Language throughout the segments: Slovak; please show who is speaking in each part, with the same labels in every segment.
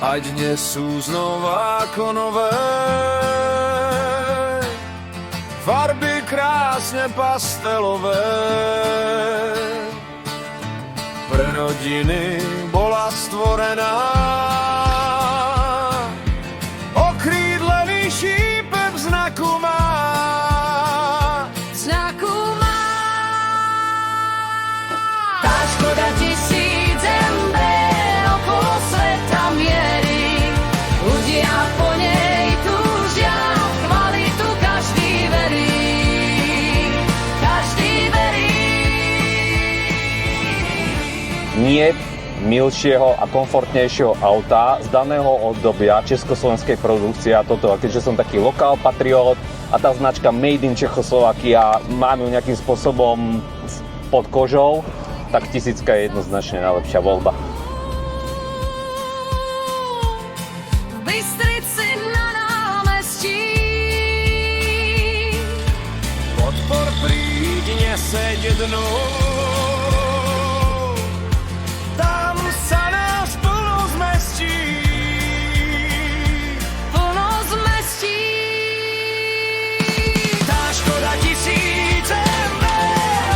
Speaker 1: ať dnes sú znova ako nové. Farby krásne pastelové, pre rodiny bola stvorená. Okrídlený šípek znaku má.
Speaker 2: Znaku má. Tá škoda tisíc MB okolo sveta mierí. Ľudia po nej túžia, kvalitu každý verí. Každý verí.
Speaker 3: Nie milšieho a komfortnejšieho auta z daného obdobia československej produkcie a toto. A keďže som taký lokál patriot a tá značka Made in Čechoslovakia mám ju nejakým spôsobom pod kožou, tak 1000 je jednoznačne najlepšia voľba.
Speaker 2: V Bystrici na námestí.
Speaker 1: Podpor príď neseď dnu. Tam sa nás plno zmestí.
Speaker 2: Plno zmestí.
Speaker 1: Tá škoda tisíc MB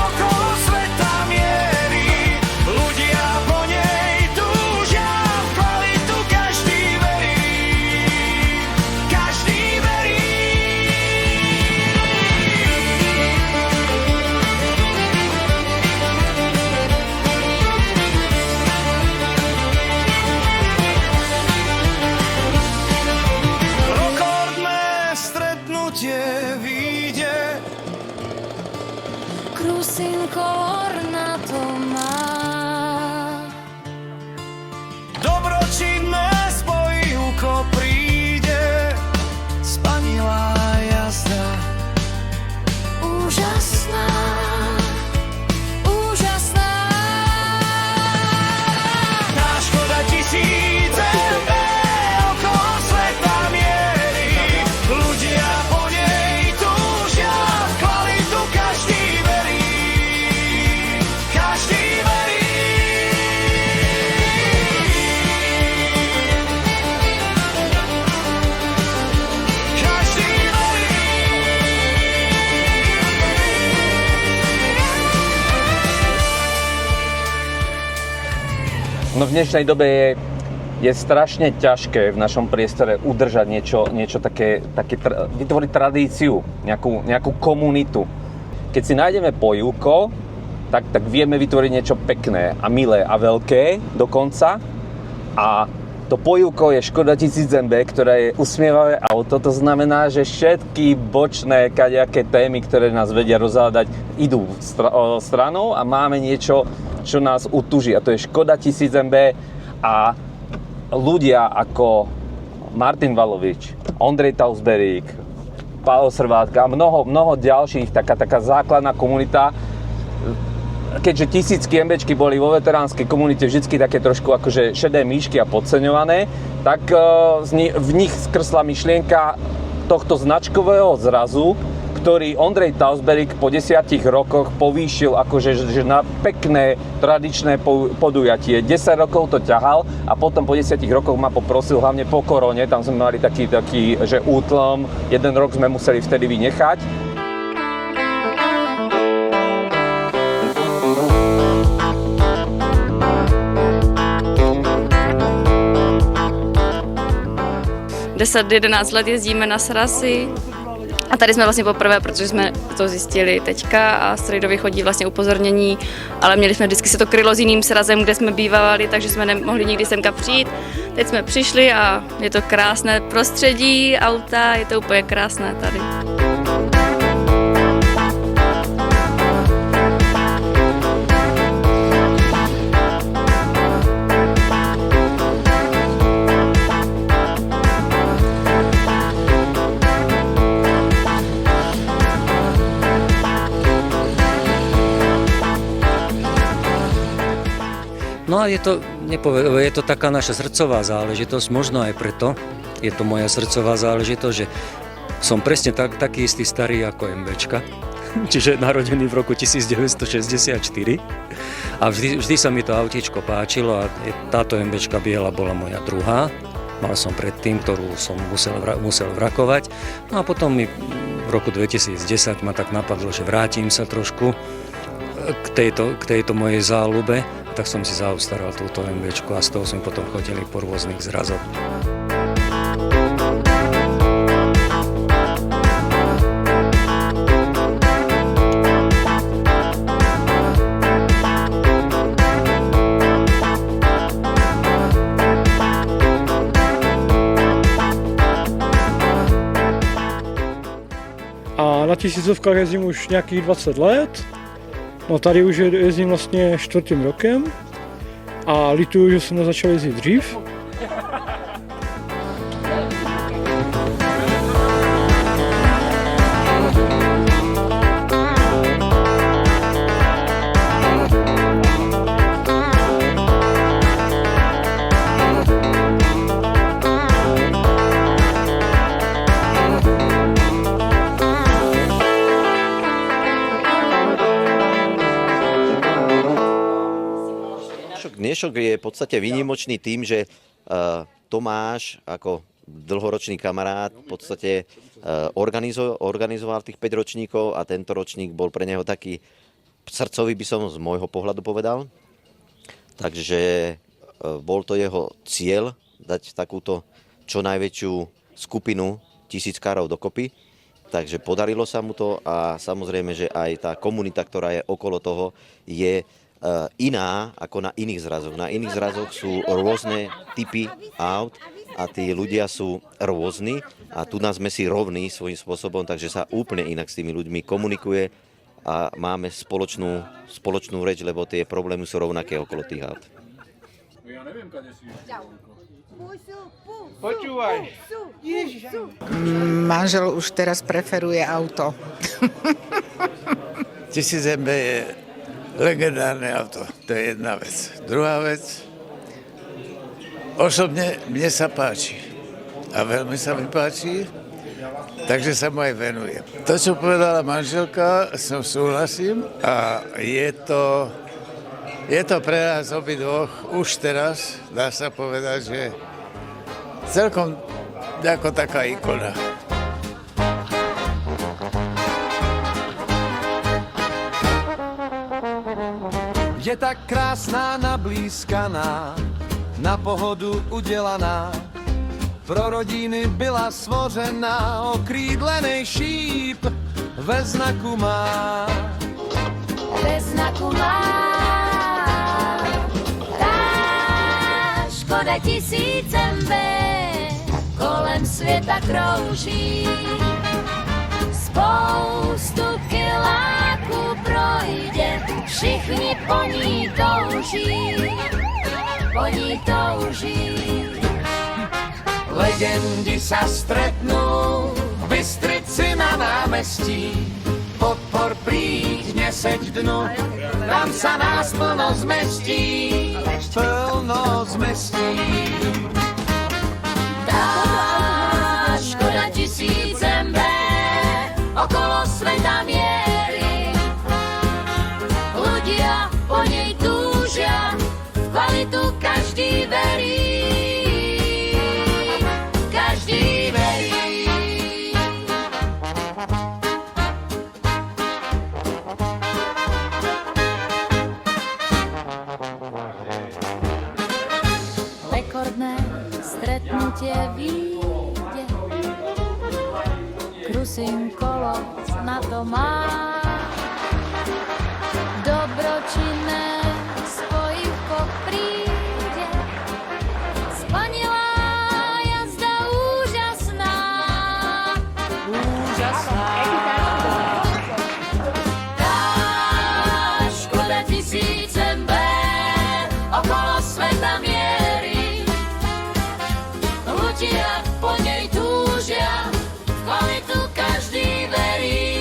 Speaker 1: okolo sveta mierí. Ľudia po nej túžia, v kvalitu každý verí. Každý verí. Rekordné stretnutie vyjde.
Speaker 2: Krusin kolor na to má.
Speaker 1: Dobročinné spojivko príde. Spanilá jazda.
Speaker 2: Úžasná. Úžasná.
Speaker 1: Tá škoda tisíc MB okolo sveta mierí. Ľudia po nej túžia, v kvalitu každý verí. Každý verí. Každý verí.
Speaker 3: No v dnešnej dobe je strašne ťažké v našom priestore udržať niečo také vytvoriť tradíciu, nejakú komunitu. Keď si nájdeme pojivko, tak vieme vytvoriť niečo pekné a milé a veľké dokonca. A to pojivko je Škoda 1000 MB, ktoré je usmievavé auto. To znamená, že všetky bočné kadejaké témy, ktoré nás vedia rozhádať, idú stranou a máme niečo, čo nás utuží. A to je Škoda 1000 MB a ľudia ako Martin Valovič, Ondrej Tausberík, Pálo Srvátka a mnoho ďalších, taká základná komunita. Keďže 1000 MBčky boli vo veteránskej komunite vždycky také trošku akože šedé myšky a podceňované, tak v nich skrsla myšlienka tohto značkového zrazu, ktorý Ondrej Tausberík po 10 rokoch povýšil akože že na pekné tradičné podujatie. 10 rokov to ťahal a potom po 10 rokoch ma poprosil, hlavne po korone, tam sme mali taký že útlom, 1 rok sme museli vtedy vynechať.
Speaker 4: Deset, 11 let jezdíme na srazy a tady jsme vlastně poprvé, protože jsme to zjistili teďka a strejdovi chodí vlastně upozornění, ale měli jsme vždycky se to krylo s jiným srazem, kde jsme bývali, takže jsme nemohli nikdy semka přijít. Teď jsme přišli a je to krásné prostředí, auta, je to úplně krásné tady.
Speaker 5: No a je to taká naša srdcová záležitosť, možno aj preto je to moja srdcová záležitosť, že som presne taký istý starý ako MBčka, čiže narodený v roku 1964 a vždy sa mi to autíčko páčilo a táto MBčka biela bola moja druhá. mal som predtým, ktorú som musel vrakovať. No a potom mi v roku 2010 ma tak napadlo, že vrátim sa trošku k tejto mojej záľube, tak som si zaobstaral túto MVčku a z toho sme potom chodili po rôznych zrazoch.
Speaker 6: A na tisícovkách jezdím už nějakých 20 let. No tady už jezdím vlastně 4. rokem a lituju, že jsem nezačal jezdit dřív.
Speaker 7: Dnešok je v podstate výnimočný tým, že Tomáš ako dlhoročný kamarát v podstate organizoval tých 5 ročníkov a tento ročník bol pre neho taký srdcový, by som z môjho pohľadu povedal. Takže bol to jeho cieľ dať takúto čo najväčšiu skupinu tisíckárov dokopy. Takže podarilo sa mu to a samozrejme, že aj tá komunita, ktorá je okolo toho, je iná ako na iných zrazoch. Na iných zrazoch sú rôzne typy aut a tí ľudia sú rôzni a tu nás sme si rovní svojím spôsobom, takže sa úplne inak s tými ľuďmi komunikuje a máme spoločnú reč, lebo tie problémy sú rovnaké okolo tých aut.
Speaker 1: Počúvaj.
Speaker 8: Manžel už teraz preferuje auto.
Speaker 9: 1000 MB je legendárne auto, to je jedna vec. Druhá vec, osobne mne sa páči a veľmi sa mi páči, takže sa mu aj venujem. To, čo povedala manželka, som súhlasím a je to pre nás obidvoch už teraz, dá sa povedať, že celkom ako taká ikona.
Speaker 1: Je tak krásná, nablízkaná, na pohodu udělaná. Pro rodiny byla stvořená, okrídlenej šíp ve znaku má.
Speaker 2: Ve znaku má. Tá Škoda 1000 MB kolem světa krouží. Spoustu kiláků projde, všichni po ní touží, po ní touží.
Speaker 1: Legendi sa stretnú v Bystrici na námestí. Podpor plíhne seď dnu, tam sa nás plno zmestí. Plno zmestí.
Speaker 2: Tá Škoda 1000 MB okolo sveta mierí. Ľudia po nej túžia, v kvalitu každý verí. Každý verí. Rekordné stretnutie vyjde, krusím kolo na to má. Dobročinné spojivko príde, spanilá jazda úžasná. Úžasná. Tá Škoda 1000 MB okolo sveta mierí. Ľudia po nej túžia, v kvalitu každý verí.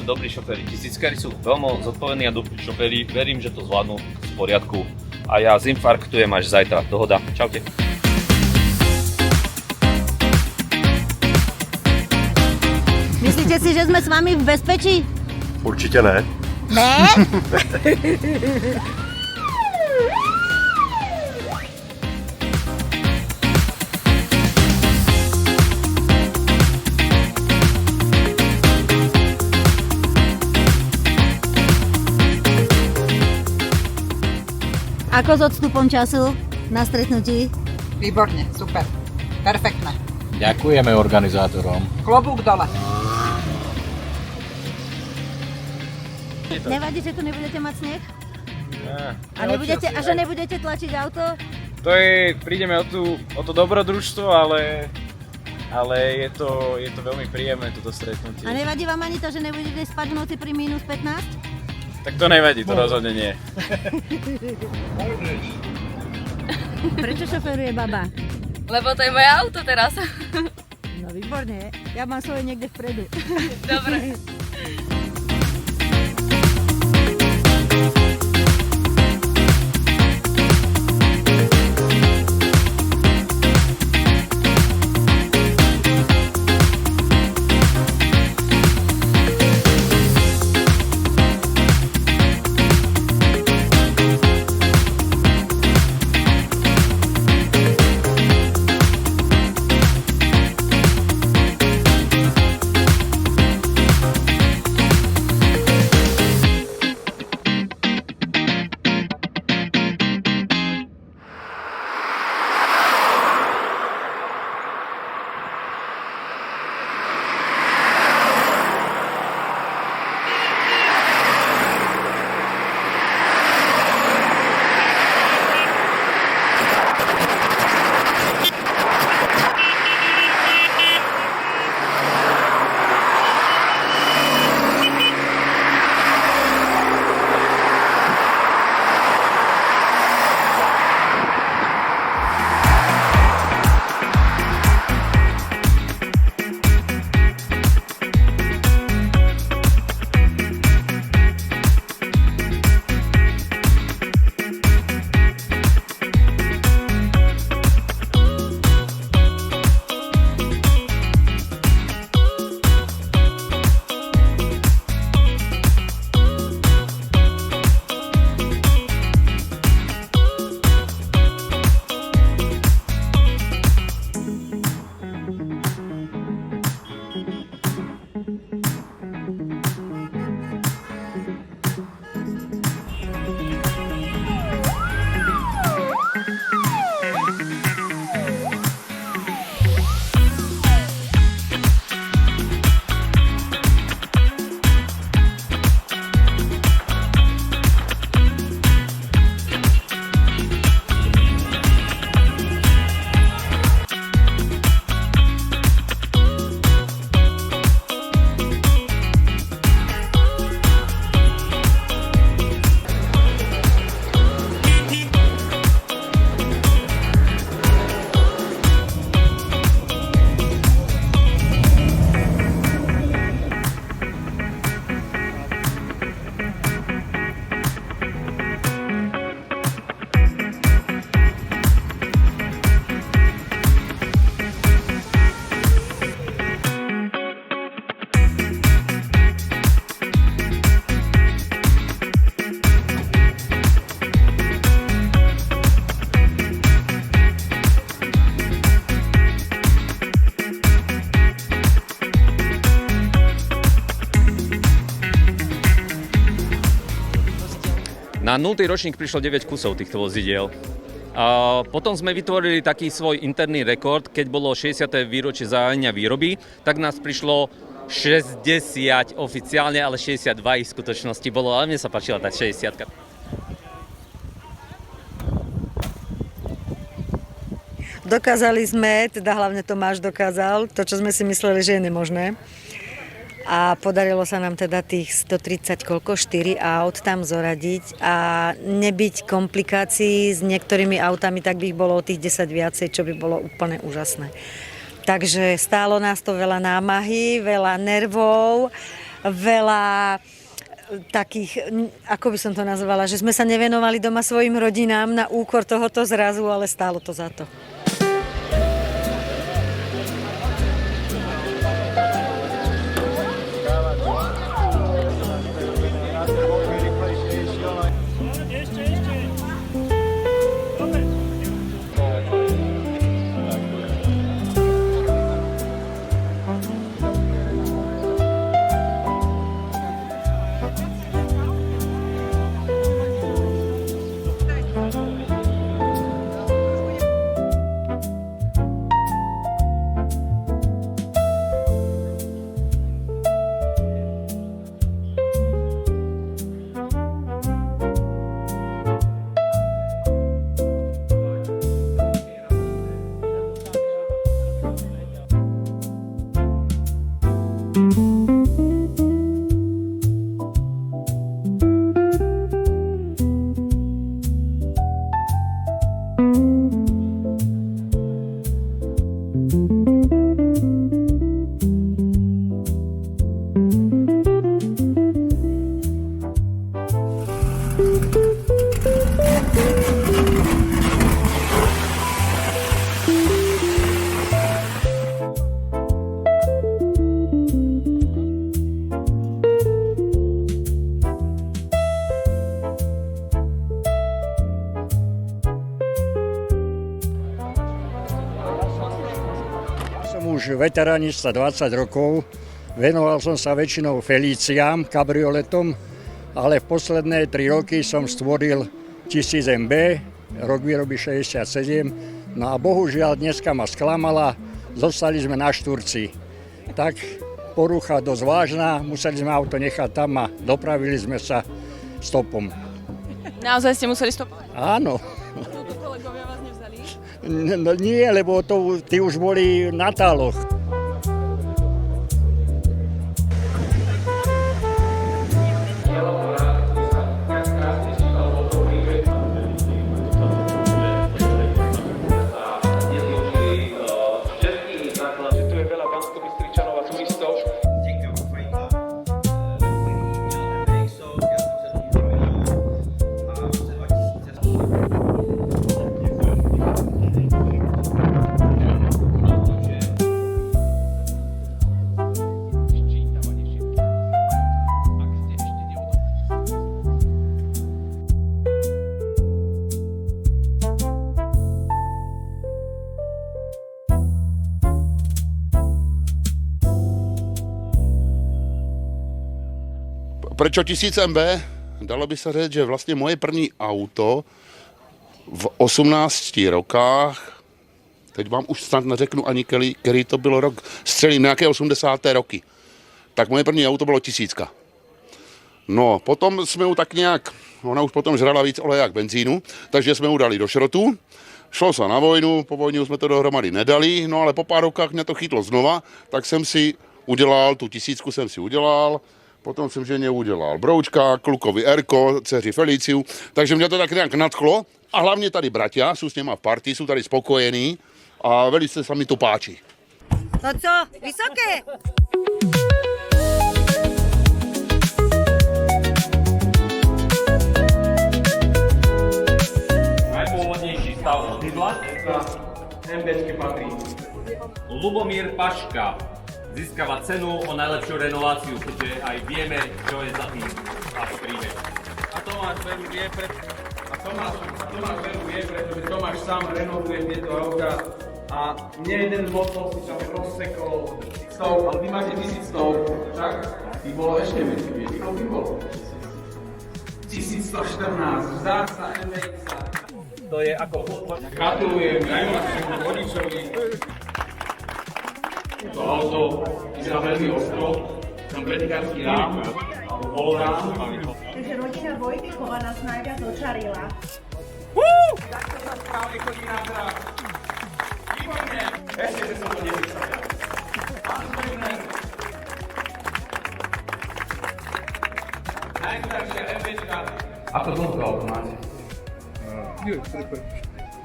Speaker 3: sú dobrí šoféri. Tisíckári sú veľmi zodpovední a dobrí šoféri. Verím, že to zvládnu v poriadku. A ja zinfarktujem až zajtra. Dohoda. Čaute.
Speaker 2: Myslíte si, že sme s vami v bezpečí?
Speaker 10: Určitě ne.
Speaker 2: Ne? Ako s odstupom času na stretnutí?
Speaker 8: Výborne, super, perfektné.
Speaker 10: Ďakujeme organizátorom.
Speaker 8: Klobúk dole.
Speaker 2: Nevadí, že tu nebudete mať sneh?
Speaker 6: Ne.
Speaker 2: A že nebudete tlačiť auto?
Speaker 6: Prídeme o to dobrodružstvo, ale je to veľmi príjemné toto stretnutie.
Speaker 2: A nevadí vám ani to, že nebudete spať v noci pri minus 15?
Speaker 6: Tak to nevadí, to rozhodne nie.
Speaker 2: Prečo šoferuje baba?
Speaker 4: Lebo to je moje auto teraz.
Speaker 2: No výborne, ja mám svoje niekde vpredu.
Speaker 4: Dobre.
Speaker 3: Na 0. ročník prišlo 9 kusov týchto vozidiel. A potom sme vytvorili taký svoj interný rekord, keď bolo 60. výročie zahájenia výroby, tak nás prišlo 60 oficiálne, ale 62 ich v skutočnosti bolo, ale mne sa páčila tá 60.
Speaker 11: Dokázali sme, teda hlavne Tomáš dokázal, to, čo sme si mysleli, že je nemožné. A podarilo sa nám teda tých 130 4 aut tam zoradiť a nebyť komplikácií s niektorými autami, tak by ich bolo o tých 10 viacej, čo by bolo úplne úžasné. Takže stálo nás to veľa námahy, veľa nervov veľa takých, ako by som to nazvala, že sme sa nevenovali doma svojim rodinám na úkor tohoto zrazu, ale stálo to za to.
Speaker 12: Už veteránista 20 rokov, venoval som sa väčšinou Feliciám, kabrioletom, ale v posledné 3 roky som stvoril 1000 MB, rok výroby 67, no a bohužiaľ dneska ma sklamala, zostali sme na Štúrci. Tak porucha dosť vážna, museli sme auto nechať tam a dopravili sme sa stopom.
Speaker 13: Naozaj ste museli stopovať?
Speaker 12: Áno.
Speaker 13: Kolegovia vás nevzali?
Speaker 12: No nie, lebo tí už boli na táloch.
Speaker 14: Prečo 1000 MB? Dalo by sa říct, že vlastně moje první auto v 18 rokách, teď vám už snad neřeknu ani, který to bylo rok, střelím nějaké 80. roky, tak moje první auto bylo 1000. No, potom jsme ju tak nějak, ona už potom žrala víc oleje jak benzínu, takže jsme ju dali do šrotu. Šlo se na vojnu, po vojně jsme to dohromady nedali, no ale po pár rokách mě to chytlo znova, tak jsem si udělal, tu 1000 jsem si udělal, potom jsem ženě udělal broučka, klukovi Erko, dceři Feliciu, takže mě to tak nějak nadchlo a hlavně tady bratia, jsou s něma v partii, jsou tady spokojení a velice se mi to páči.
Speaker 11: No co, vysoké?
Speaker 3: Najpôvodnejší stav vozidla MBčke patrí Lubomír Paška. Získava cenu o najlepšiu renováciu, keďže aj vieme, čo je za tým váš príbeh.
Speaker 15: A Tomáš Veru vie, pretože Tomáš sám renovuje tieto auta a mne jeden motor si tam rozsekol 100, ale vy máte 1100, tak? By bolo ešte menej, viete, koľko by bolo? 1114, vzácna MX-a.
Speaker 3: To je ako...
Speaker 15: Gratulujem najmladšiemu vodičovi. To auto vyzerá veľmi ostro, tam pretikársky rám, alebo polorám.
Speaker 16: Takže rodina Vojtikova nás najviac očarila.
Speaker 15: Takto sa správne chodí na drah. Výborne! Ešte, že som to nepísal. Najstaršia MBčka. Ako dlho to auto máte?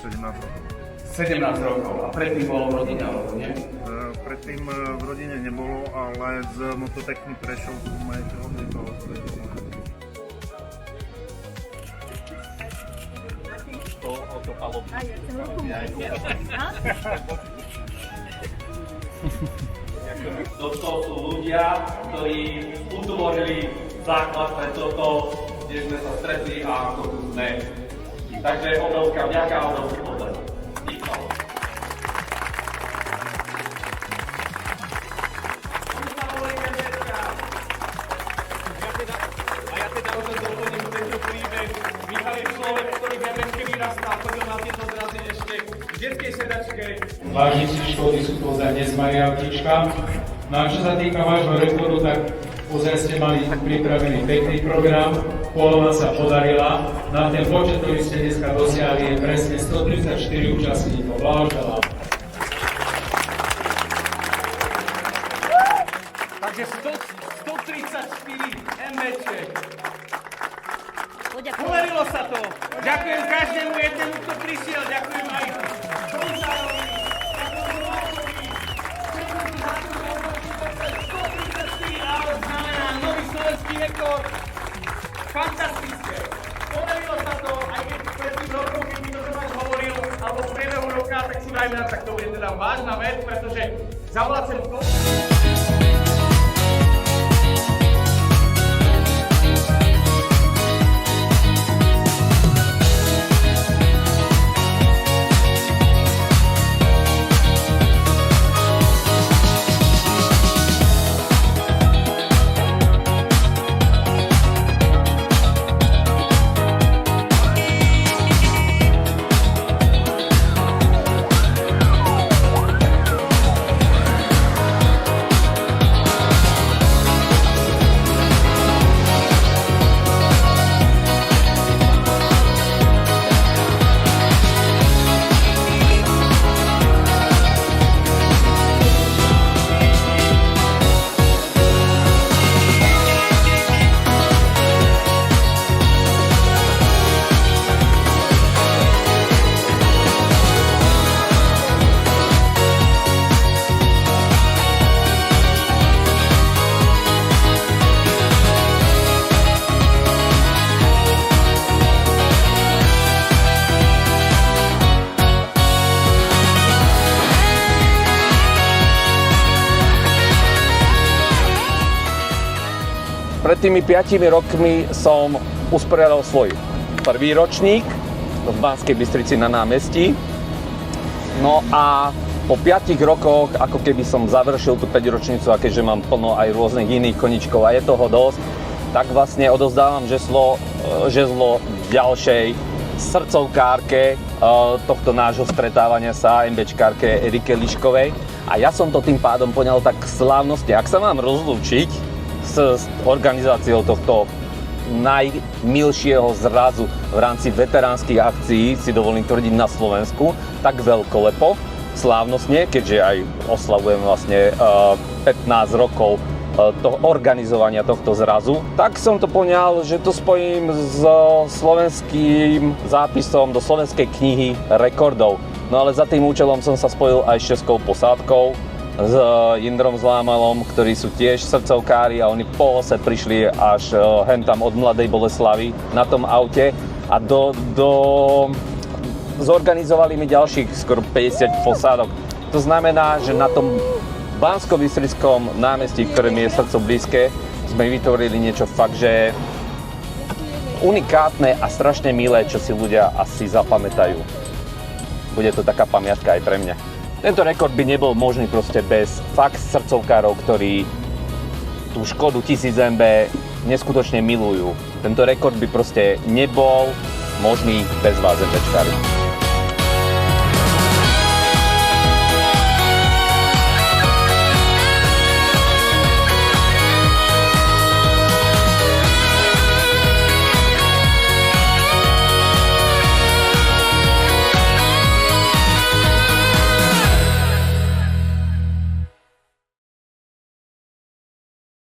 Speaker 10: 17
Speaker 15: 17 rokov. A predtým bolo v rodine, alebo nie?
Speaker 17: Predtým v rodine nebolo, ale z Mototechny Prešov majiteľ odlietol.
Speaker 15: Toto sú ľudia, ktorí utvorili základ pre toto, kde sme sa stretli a ako tu sme. Takže obrovská vďaka, obrovský pozdrav. Vážnici školy sú pozaj dnes Maria Autíčka. No a čo sa týka vášho rekordu, tak pozaj ste mali pripravený pekný program, polová sa podarila. Na ten počet, ktorý ste dneska dosiahli, je presne 134 účastníkov. Blahoželám. Takže 134 MBček. Podarilo sa to. Ďakujem každému jednému, kto prišiel. Ďakujem aj sponzárovi. Znamená nový slovenský rekord. Fantastické. Podarilo sa to, aj keď pred tým rokom, keď mi to Tomáš hovoril, alebo v priebehu roka, tak si dajme na tak to bude teda vážna vec, pretože zavolať sem to.
Speaker 3: Pred tými 5 rokmi som usporiadal svoj prvý ročník v Banskej Bystrici na námestí. No a po 5 rokoch, ako keby som završil tú 5-ročnicu, a keďže mám plno aj rôznych iných koničkov a je toho dosť, tak vlastne odovzdávam žezlo ďalšej srdcovkárke tohto nášho stretávania sa, MBčkárke Erike Liškovej. A ja som to tým pádom poňal tak slávnostne. Ak sa mám rozlúčiť s organizáciou tohto najmilšieho zrazu v rámci veteránskych akcií, si dovolím tvrdiť, na Slovensku, tak veľkolepo, slávnostne, keďže aj oslavujem vlastne 15 rokov organizovania tohto zrazu, tak som to poňal, že to spojím s slovenským zápisom do slovenskej knihy rekordov. No ale za tým účelom som sa spojil aj s českou posádkou, s Jindrom Zlámalom, ktorí sú tiež srdcovkári a oni po ose prišli až hentam od Mladej Boleslavy na tom aute a zorganizovali mi ďalších skoro 50 posádok. To znamená, že na tom Banskobystrickom námestí, ktoré mi je srdcu blízke, sme vytvorili niečo fakt, že unikátne a strašne milé, čo si ľudia asi zapamätajú. Bude to taká pamiatka aj pre mňa. Tento rekord by nebol možný proste bez fakt srdcovkárov, ktorí tú Škodu 1000 MB neskutočne milujú. Tento rekord by proste nebol možný bez vás, MBčkári.